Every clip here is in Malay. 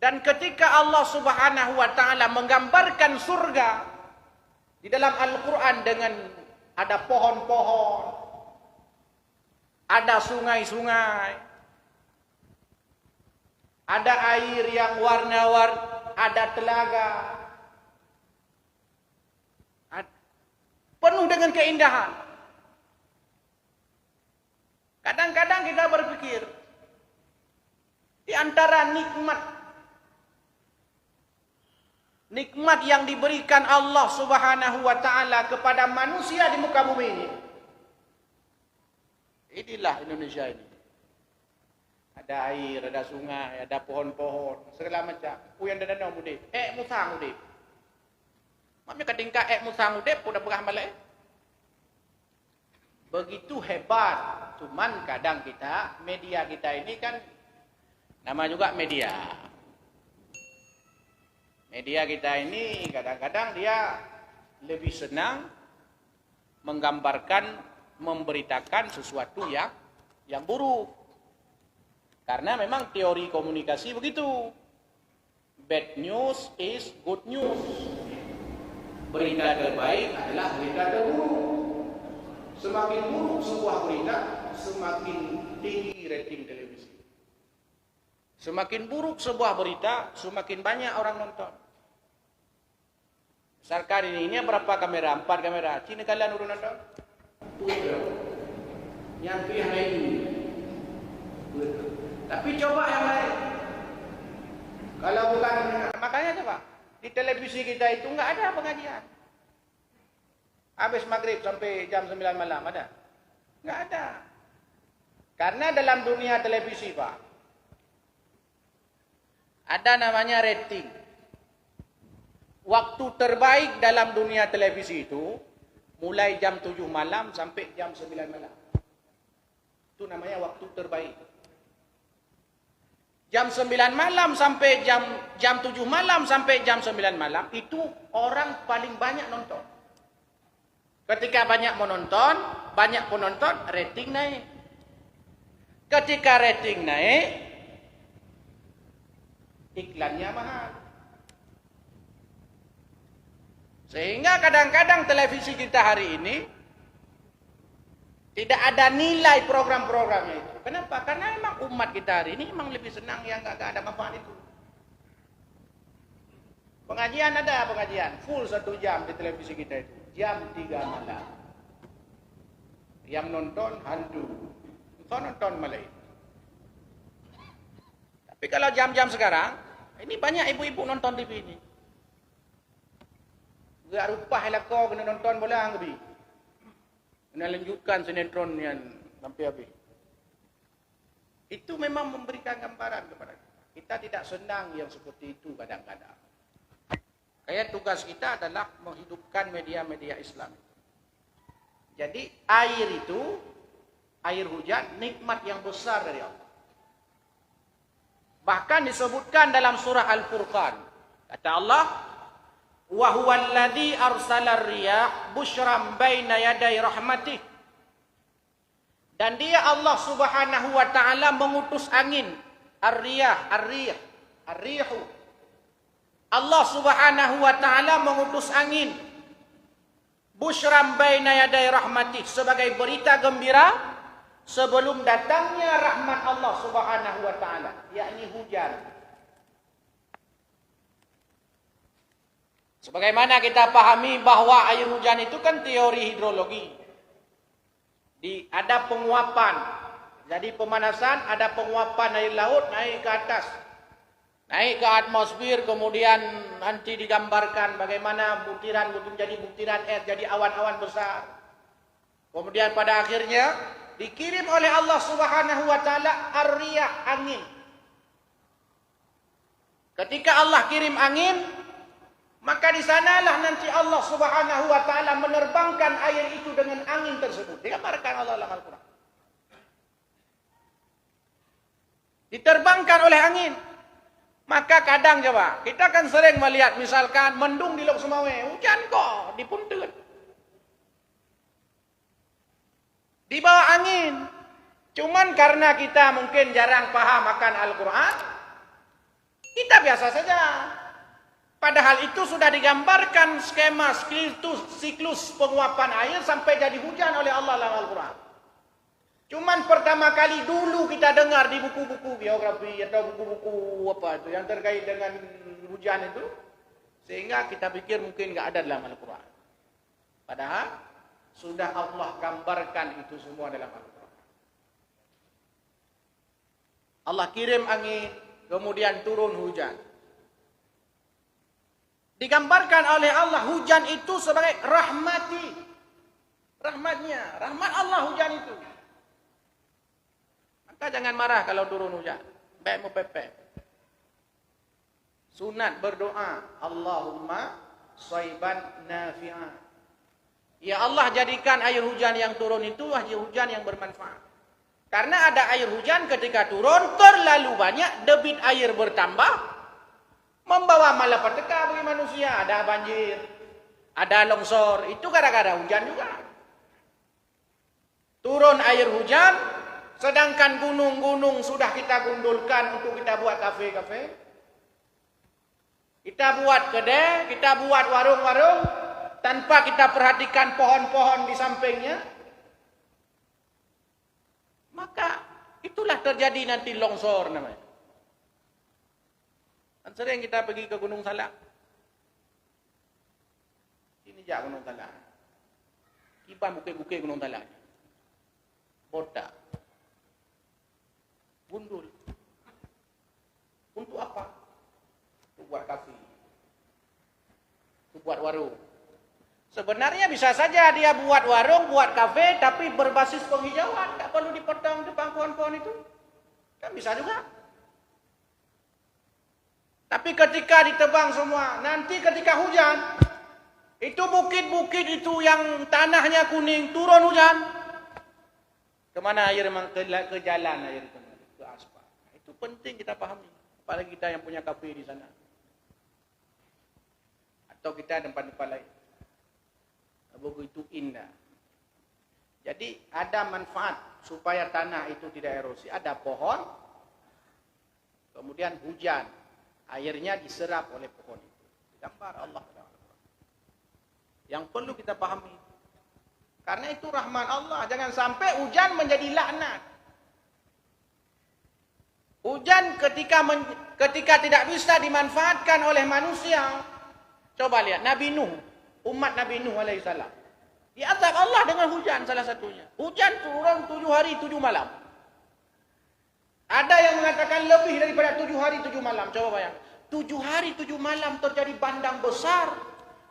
Dan ketika Allah Subhanahu wa taala menggambarkan surga di dalam Al-Qur'an dengan ada pohon-pohon, ada sungai-sungai, ada air yang warna-warni, ada telaga, penuh dengan keindahan. Kadang-kadang kita berpikir, di antara nikmat yang diberikan Allah Subhanahu wa taala kepada manusia di muka bumi ini, inilah Indonesia ini. Ada air, ada sungai, ada pohon-pohon, segala macam. Puyan dan danau mudik. Musang mudik. Maknya ketingkat musang mudik, pun dah berah malai. Begitu hebat. Cuman kadang kita, media kita ini kan, nama juga media. Media kita ini kadang-kadang dia lebih senang menggambarkan, memberitakan sesuatu yang buruk. Karena memang teori komunikasi begitu. Bad news is good news. Berita terbaik adalah berita terburuk. Semakin buruk sebuah berita, semakin tinggi rating televisi. Semakin buruk sebuah berita, semakin banyak orang nonton. Misalkan ini berapa kamera? 4 kamera. Cina kalian urun nonton? Yang pihak ini. Tapi coba yang lain. Kalau bukan, makanya coba. Di televisi kita itu enggak ada pengajian. Habis maghrib sampai jam 9 malam ada? Enggak ada. Karena dalam dunia televisi, Pak, ada namanya rating. Waktu terbaik dalam dunia televisi itu mulai jam 7 malam sampai jam 9 malam. Itu namanya waktu terbaik. Jam 9 malam sampai jam 7 malam sampai jam 9 malam itu orang paling banyak nonton. Ketika banyak menonton, banyak penonton, rating naik. Ketika rating naik, iklannya mahal. Sehingga kadang-kadang televisi kita hari ini tidak ada nilai program-programnya itu. Kenapa? Karena memang umat kita hari ini memang lebih senang yang enggak ada manfaat itu. Pengajian ada, pengajian full 1 jam di televisi kita itu. Jam 3 malam. Yang nonton hantu. Nonton malah. Tapi kalau jam-jam sekarang, ini banyak ibu-ibu nonton TV ini. Gak rupah lah kau kena nonton bola lebih. Kena lanjutkan sinetron yang sampai habis. Itu memang memberikan gambaran kepada kita. Kita tidak senang yang seperti itu kadang-kadang. Kayak tugas kita adalah menghidupkan media-media Islam. Jadi air itu, air hujan, nikmat yang besar dari Allah. Bahkan disebutkan dalam surah Al-Furqan. Kata Allah, wa huwal ladzi arsalar riyah busyran baina yaday rahmatih. Dan dia Allah Subhanahu wa taala mengutus angin, ar-riyah, ar-rihu. Allah Subhanahu wa taala mengutus angin busyran baina yaday rahmatih sebagai berita gembira sebelum datangnya rahmat Allah Subhanahu wa taala, yakni hujan. Sebagaimana kita pahami bahwa air hujan itu kan teori hidrologi. Ada penguapan. Jadi pemanasan, ada penguapan air laut naik ke atas. Naik ke atmosfer, kemudian nanti digambarkan bagaimana butiran menjadi butiran es, jadi awan-awan besar. Kemudian pada akhirnya dikirim oleh Allah Subhanahu wa taala ar-riyah, angin. Ketika Allah kirim angin, maka di sanalah nanti Allah Subhanahu wa taala menerbangkan air itu dengan angin tersebut. Digambarkan Allah dalam Al-Qur'an. Diterbangkan oleh angin. Maka kadang coba, kita kan sering melihat misalkan mendung di Lok Sumawe, hujan kok di Puntut. Di bawah angin. Cuman karena kita mungkin jarang paham akan Al-Qur'an, kita biasa saja. Padahal itu sudah digambarkan skema siklus penguapan air sampai jadi hujan oleh Allah dalam Al-Quran. Cuman pertama kali dulu kita dengar di buku-buku geografi atau buku-buku apa itu yang terkait dengan hujan itu, sehingga kita pikir mungkin nggak ada dalam Al-Quran. Padahal sudah Allah gambarkan itu semua dalam Al-Quran. Allah kirim angin, kemudian turun hujan. Digambarkan oleh Allah hujan itu sebagai rahmatnya, rahmat Allah hujan itu. Maka jangan marah kalau turun hujan, baik mau pepek. Sunat berdoa, Allahumma shayban nafi'an. Ya Allah, jadikan air hujan yang turun itu air hujan yang bermanfaat. Karena ada air hujan ketika turun terlalu banyak, debit air bertambah, membawa malapetaka bagi manusia. Ada banjir, ada longsor, itu gara-gara hujan juga. Turun air hujan, sedangkan gunung-gunung sudah kita gundulkan untuk kita buat kafe-kafe. Kita buat kedai, kita buat warung-warung, tanpa kita perhatikan pohon-pohon di sampingnya. Maka itulah terjadi nanti longsor namanya. Dan sering kita pergi ke Gunung Salak. Ini jak Gunung Salak. Kiban bukit-bukit Gunung Salak. Botak. Gundul. Untuk apa? Untuk buat kafe. Untuk buat warung. Sebenarnya bisa saja dia buat warung, buat kafe, tapi berbasis penghijauan. Tak perlu dipotong depan pohon-pohon itu. Kan bisa juga. Tapi ketika ditebang semua, nanti ketika hujan, itu bukit-bukit itu yang tanahnya kuning, turun hujan. Kemana air memang ke jalan air itu, ke aspal. Itu penting kita pahami. Apalagi kita yang punya kafe di sana. Atau kita tempat-tempat lain. Begitu indah. Jadi ada manfaat supaya tanah itu tidak erosi. Ada pohon, kemudian hujan. Airnya diserap oleh pohon itu. Gambar Allah. Yang perlu kita pahami. Karena itu rahmat Allah. Jangan sampai hujan menjadi laknat. Hujan ketika tidak bisa dimanfaatkan oleh manusia. Coba lihat Nabi Nuh. Umat Nabi Nuh alaihissalam. Diazab Allah dengan hujan salah satunya. Hujan turun 7 hari 7 malam. Ada yang mengatakan lebih daripada 7 hari 7 malam. Coba bayang. 7 hari 7 malam terjadi bandang besar.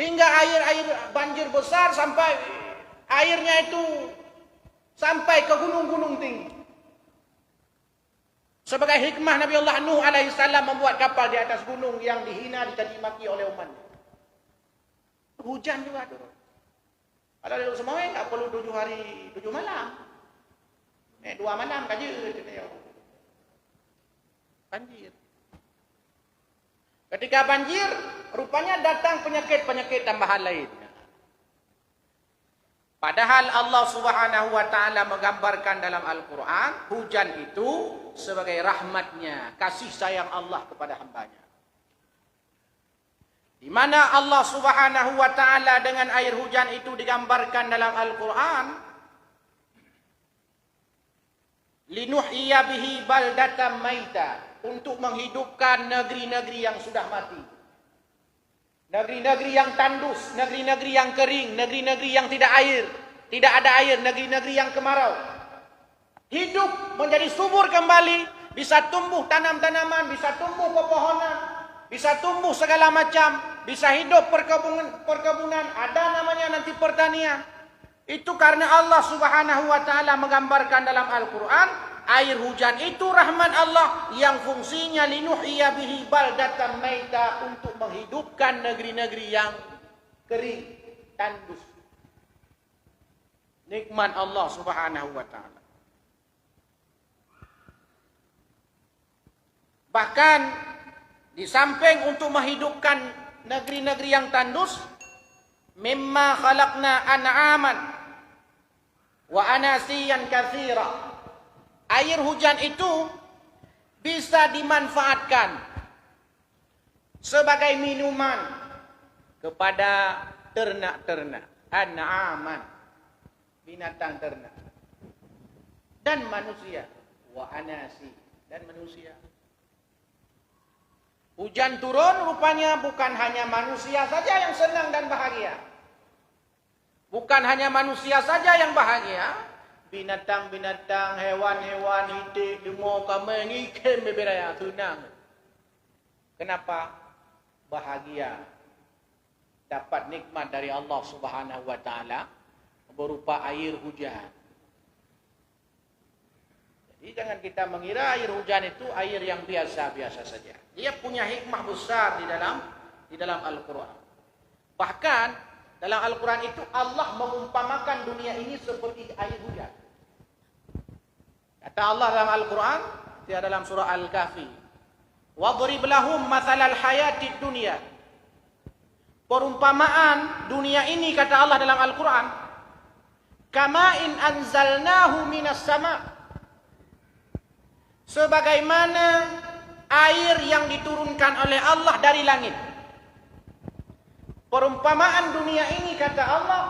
Hingga air banjir besar sampai airnya itu sampai ke gunung-gunung tinggi. Sebagai hikmah Nabi Allah Nuh alaihissalam membuat kapal di atas gunung yang dihina, dicaci maki oleh umatnya. Hujan juga turun. Kalau semua tak perlu 7 hari 7 malam. 2 malam saja. Banjir. Ketika banjir, rupanya datang penyakit-penyakit tambahan lain. Padahal Allah Subhanahu wa taala menggambarkan dalam Al-Quran, hujan itu sebagai rahmatnya, kasih sayang Allah kepada hambanya. Di mana Allah Subhanahu wa taala dengan air hujan itu digambarkan dalam Al-Quran, linuhyiya bihi baldatan maita, untuk menghidupkan negeri-negeri yang sudah mati. Negeri-negeri yang tandus, negeri-negeri yang kering, negeri-negeri yang tidak ada air, negeri-negeri yang kemarau. Hidup menjadi subur kembali, bisa tumbuh tanam-tanaman, bisa tumbuh pepohonan, bisa tumbuh segala macam, bisa hidup perkebunan, ada namanya nanti pertanian. Itu karena Allah Subhanahu wa taala menggambarkan dalam Al-Quran, air hujan itu rahmat Allah yang fungsinya linuhyiya bihi baldatan maita, untuk menghidupkan negeri-negeri yang kering, tandus. Nikmat Allah Subhanahu wa taala. Bahkan di samping untuk menghidupkan negeri-negeri yang tandus, mimma khalaqna an'aman wa anasiyan katsira. Air hujan itu bisa dimanfaatkan sebagai minuman kepada ternak-ternak, an'aman, binatang ternak, dan manusia, wa anasi, dan manusia. Hujan turun rupanya bukan hanya manusia saja yang senang dan bahagia. Bukan hanya manusia saja yang bahagia. Binatang-binatang, hewan-hewan, itik, demau, kambing, ikan, beberaya, senang. Kenapa? Bahagia. Dapat nikmat dari Allah Subhanahu wa taala berupa air hujan. Jadi jangan kita mengira air hujan itu air yang biasa-biasa saja. Dia punya hikmah besar di dalam Al-Quran. Bahkan dalam Al-Quran itu Allah mengumpamakan dunia ini seperti air hujan. Kata Allah dalam Al-Quran, dalam surah Al-Kahfi, "Wadrib lahum mathalal hayatid dunya." Perumpamaan dunia ini, kata Allah dalam Al-Quran, "Kama'in anzalnahu minas sama'." Sebagaimana air yang diturunkan oleh Allah dari langit. Perumpamaan dunia ini, kata Allah,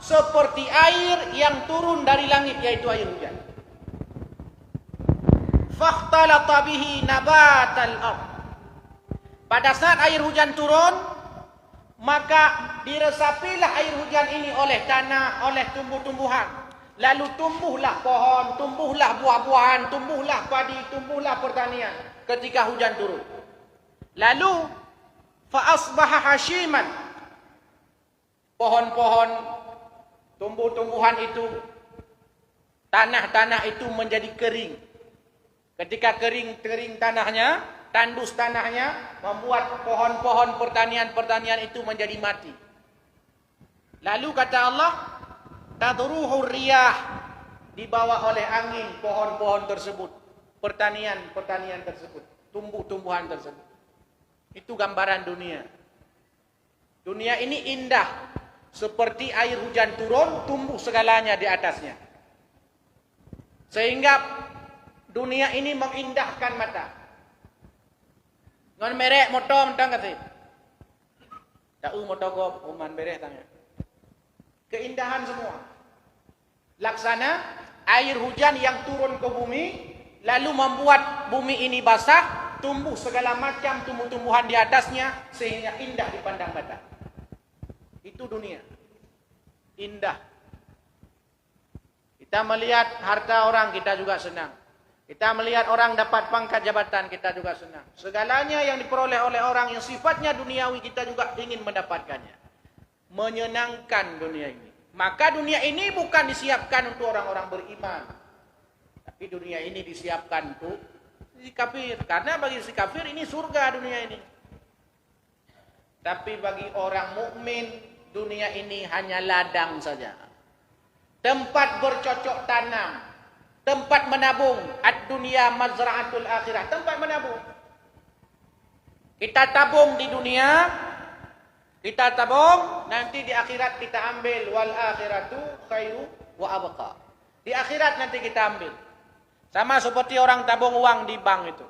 seperti air yang turun dari langit, yaitu air hujan. Fakhtalata bihi nabatal ardh. Pada saat air hujan turun, maka diresapilah air hujan ini oleh tanah, oleh tumbuh-tumbuhan. Lalu tumbuhlah pohon, tumbuhlah buah-buahan, tumbuhlah padi, tumbuhlah pertanian ketika hujan turun. Lalu fa asbaha hashiman. Pohon-pohon, tumbuh-tumbuhan itu, tanah-tanah itu menjadi kering. Ketika kering tanahnya, tandus tanahnya, membuat pohon-pohon pertanian itu menjadi mati. Lalu kata Allah, tadruhur riyah, dibawa oleh angin pohon-pohon tersebut, pertanian tersebut, tumbuh-tumbuhan tersebut. Itu gambaran dunia. Dunia ini indah, seperti air hujan turun, tumbuh segalanya di atasnya. Sehingga dunia ini mengindahkan mata. Ngon merek motor mentang kata. Tahu motor go uman bereh tanya. Keindahan semua. Laksana air hujan yang turun ke bumi, lalu membuat bumi ini basah, tumbuh segala macam tumbuh-tumbuhan di atasnya, sehingga indah dipandang mata. Itu dunia. Indah. Kita melihat harta orang, kita juga senang. Kita melihat orang dapat pangkat jabatan, kita juga senang. Segalanya yang diperoleh oleh orang yang sifatnya duniawi, kita juga ingin mendapatkannya. Menyenangkan dunia ini. Maka dunia ini bukan disiapkan untuk orang-orang beriman. Tapi dunia ini disiapkan untuk si kafir. Karena bagi si kafir ini surga dunia ini. Tapi bagi orang mukmin, dunia ini hanya ladang saja. Tempat bercocok tanam. Tempat menabung. Ad-dunya mazra'atul akhirah. Tempat menabung. Kita tabung di dunia. Kita tabung. Nanti di akhirat kita ambil. Wal akhiratu khairu wa abqa. Di akhirat nanti kita ambil. Sama seperti orang tabung uang di bank itu.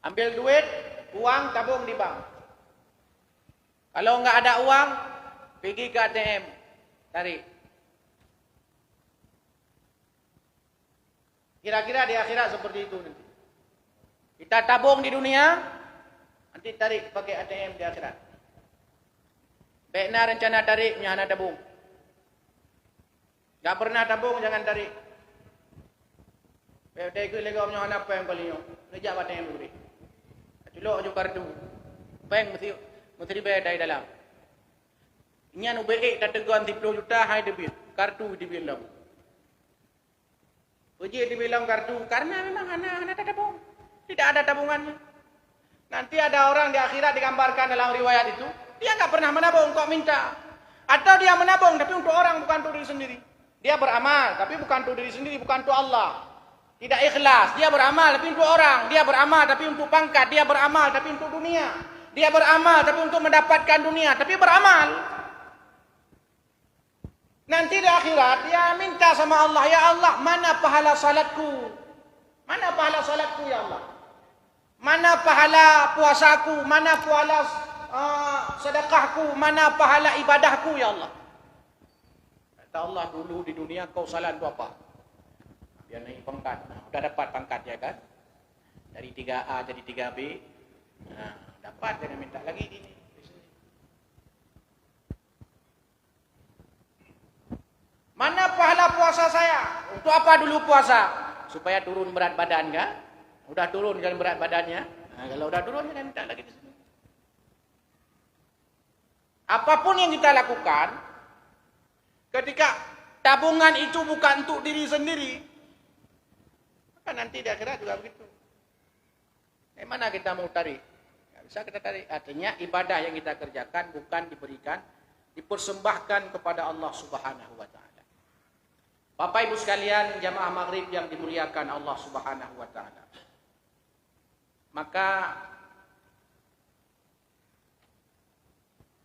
Ambil duit. Uang tabung di bank. Kalau enggak ada uang. Pergi ke ATM. Tarik. Kira-kira di akhirat seperti itu nanti. Kita tabung di dunia, nanti tarik pakai ATM di akhirat. Baiklah rencana tarik, nyana tabung. Tak pernah tabung, jangan tarik. Baik, ikut lagi omnya apa yang paling nyok. Ngejak ATM dulu. Celok je kartu. Bank mesti bayar dari dalam. Nyan UBE dah teguan 30 juta, hai debit. Kartu dibilang. Uji dibilang kartu karena memang anak tak tabung. Tidak ada tabungannya. Nanti ada orang di akhirat digambarkan dalam riwayat itu, dia enggak pernah menabung kok minta. Atau dia menabung tapi untuk orang bukan untuk diri sendiri. Dia beramal tapi bukan untuk diri sendiri, bukan untuk Allah. Tidak ikhlas. Dia beramal tapi untuk orang. Dia beramal tapi untuk pangkat. Dia beramal tapi untuk dunia. Dia beramal tapi untuk mendapatkan dunia, tapi beramal. Nanti di akhirat dia minta sama Allah, ya Allah, mana pahala salatku? Mana pahala salatku ya Allah? Mana mana pahala puasaku, mana pahala sedekahku, mana pahala ibadahku ya Allah. Kata Allah, dulu di dunia kau salah itu apa? Dia naik pangkat, udah dapat pangkat ya kan? Dari 3A jadi 3B. Nah, dapat, jangan minta lagi ini. Mana pahala puasa saya? Untuk apa dulu puasa? Supaya turun berat badan kan? Udah turun kan berat badannya? Nah, kalau udah turun jangan minta lagi di sini. Apapun yang kita lakukan, ketika tabungan itu bukan untuk diri sendiri, maka nanti di akhirat juga begitu. Mana kita mau tarik? Tidak bisa kita tarik. Artinya ibadah yang kita kerjakan bukan diberikan, dipersembahkan kepada Allah Subhanahu wa Ta'ala. Bapak Ibu sekalian, jamaah maghrib yang dimuliakan Allah Subhanahu wa Ta'ala. Maka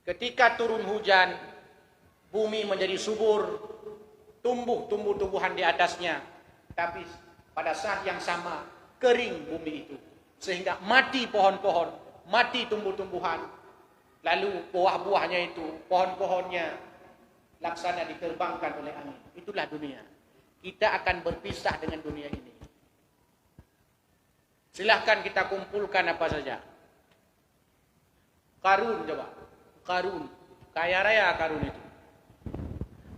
ketika turun hujan, bumi menjadi subur, tumbuh tumbuh-tumbuhan di atasnya. Tapi pada saat yang sama kering bumi itu, sehingga mati pohon-pohon, mati tumbuh-tumbuhan. Lalu buah-buahnya itu, pohon-pohonnya laksana diterbangkan oleh angin. Itulah dunia. Kita akan berpisah dengan dunia ini. Silahkan kita kumpulkan apa saja. Karun coba. Karun. Kaya raya Karun itu.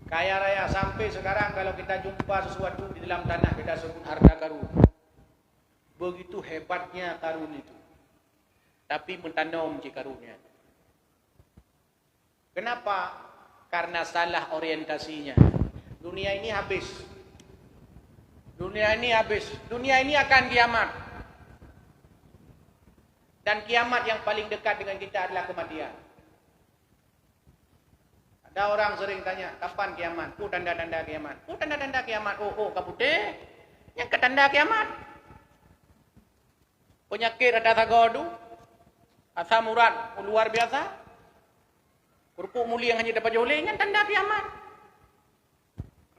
Kaya raya sampai sekarang kalau kita jumpa sesuatu di dalam tanah kita sebut harta karun. Begitu hebatnya Karun itu. Tapi mentanam karunnya. Kenapa? Karena salah orientasinya. Dunia ini habis. Dunia ini habis. Dunia ini akan kiamat. Dan kiamat yang paling dekat dengan kita adalah kematian. Ada orang sering tanya, kapan kiamat? Tanda-tanda kiamat. Tanda-tanda kiamat. Kabute. Yang ketanda kiamat. Penyakit ada tagodu. Asam urat luar biasa. Kerupuk mulia yang hanya dapat joleh, kan tanda kiamat.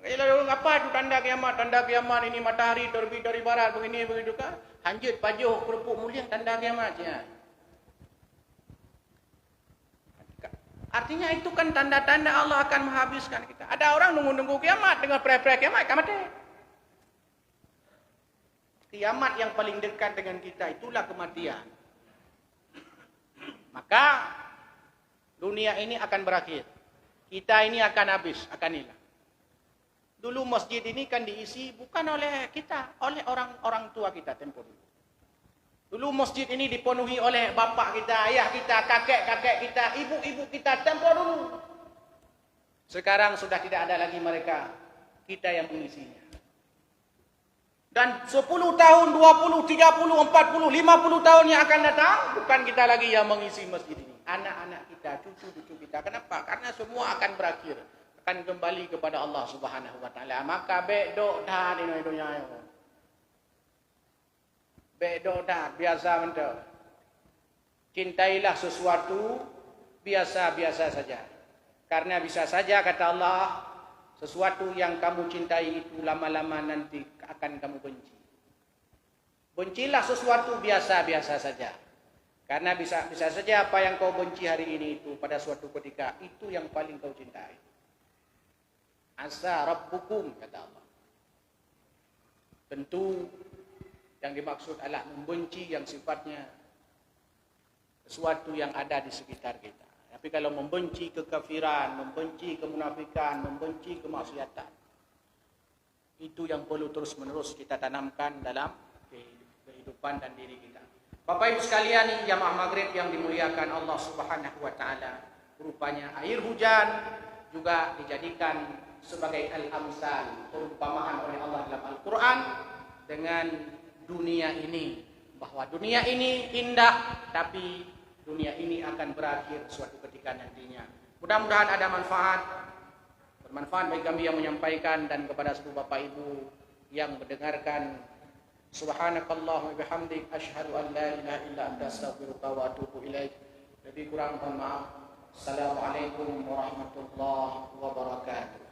Apa itu tanda kiamat? Tanda kiamat ini matahari terbit dari barat, begini, begitu kan? Hanjut, pajuh, kerupuk mulia, tanda kiamat. Ya. Artinya itu kan tanda-tanda Allah akan menghabiskan kita. Ada orang nunggu-nunggu kiamat, dengan pre-pre kiamat, kiamat deh. Kiamat yang paling dekat dengan kita, itulah kematian. Maka dunia ini akan berakhir. Kita ini akan habis, akan hilang. Dulu masjid ini kan diisi bukan oleh kita, oleh orang tua kita tempoh dulu. Dulu masjid ini dipenuhi oleh bapak kita, ayah kita, kakek-kakek kita, ibu-ibu kita tempoh dulu. Sekarang sudah tidak ada lagi mereka, kita yang mengisinya. Dan 10 tahun, 20, 30, 40, 50 tahun yang akan datang, bukan kita lagi yang mengisi masjid ini. Anak-anak kita, cucu-cucu kita. Kenapa? Karena semua akan berakhir. Akan kembali kepada Allah Subhanahu wa Ta'ala. Maka bedok dah di dunia ini. Bedok dah, biasa mentok. Cintailah sesuatu biasa-biasa saja. Karena bisa saja kata Allah, sesuatu yang kamu cintai itu lama-lama nanti akan kamu benci. Bencilah sesuatu biasa-biasa saja. Karena bisa saja apa yang kau benci hari ini itu pada suatu ketika itu yang paling kau cintai. Asa rabbukum kata Allah. Tentu yang dimaksud adalah membenci yang sifatnya sesuatu yang ada di sekitar kita. Tapi kalau membenci kekafiran, membenci kemunafikan, membenci kemaksiatan, itu yang perlu terus-menerus kita tanamkan dalam kehidupan dan diri kita. Bapak Ibu sekalian, jamaah maghrib yang dimuliakan Allah Subhanahu wa Ta'ala, rupanya air hujan juga dijadikan sebagai al-amsal, perumpamaan oleh Allah dalam Al-Quran dengan dunia ini, bahwa dunia ini indah, tapi dunia ini akan berakhir suatu ketika nantinya. Mudah-mudahan ada manfaat, bermanfaat bagi kami yang menyampaikan dan kepada seluruh Bapak Ibu yang mendengarkan. Subhanakallahumma wa bihamdik asyhadu an la ilaha illa anta astaghfiruka wa atubu ilaik. Lebih kurang mohon maaf. Assalamualaikum warahmatullahi wabarakatuh.